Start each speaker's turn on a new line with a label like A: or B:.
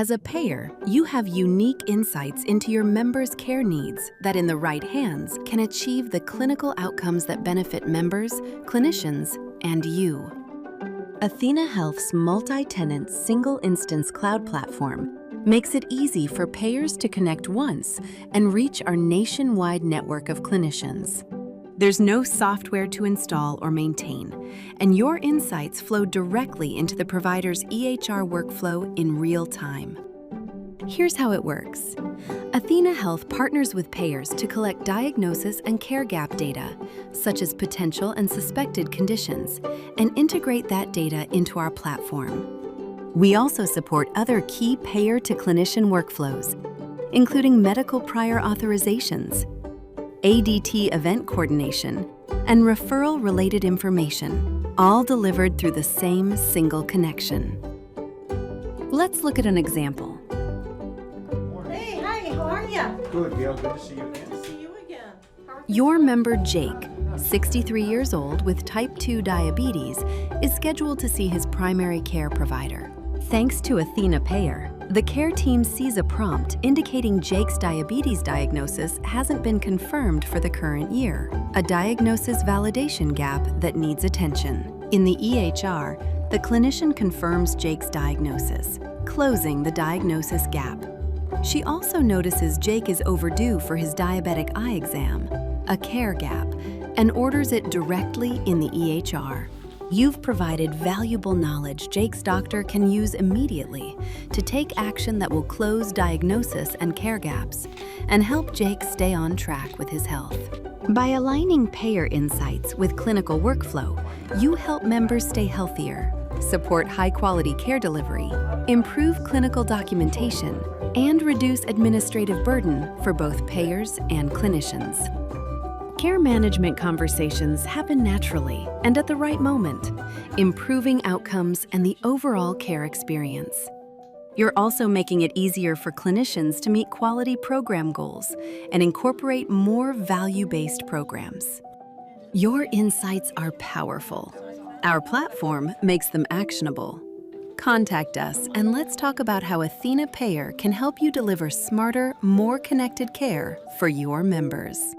A: As a payer, you have unique insights into your members' care needs that in the right hands can achieve the clinical outcomes that benefit members, clinicians, and you. athenahealth's multi-tenant single-instance cloud platform makes it easy for payers to connect once and reach our nationwide network of clinicians. There's no software to install or maintain, and your insights flow directly into the provider's EHR workflow in real time. Here's how it works. athenahealth partners with payers to collect diagnosis and care gap data, such as potential and suspected conditions, and integrate that data into our platform. We also support other key payer-to-clinician workflows, including medical prior authorizations, ADT event coordination, and referral-related information, all delivered through the same single connection. Let's look at an example.
B: Hey, hi, how are you?
C: Good, Gail. Good to see you again.
B: Good to see you again. How are
A: Your member Jake, 63 years old with type 2 diabetes, is scheduled to see his primary care provider. Thanks to athenaPayer, the care team sees a prompt indicating Jake's diabetes diagnosis hasn't been confirmed for the current year, a diagnosis validation gap that needs attention. In the EHR, the clinician confirms Jake's diagnosis, closing the diagnosis gap. She also notices Jake is overdue for his diabetic eye exam, a care gap, and orders it directly in the EHR. You've provided valuable knowledge Jake's doctor can use immediately to take action that will close diagnosis and care gaps and help Jake stay on track with his health. By aligning payer insights with clinical workflow, you help members stay healthier, support high-quality care delivery, improve clinical documentation, and reduce administrative burden for both payers and clinicians. Care management conversations happen naturally and at the right moment, improving outcomes and the overall care experience. You're also making it easier for clinicians to meet quality program goals and incorporate more value-based programs. Your insights are powerful. Our platform makes them actionable. Contact us and let's talk about how athenaPayer can help you deliver smarter, more connected care for your members.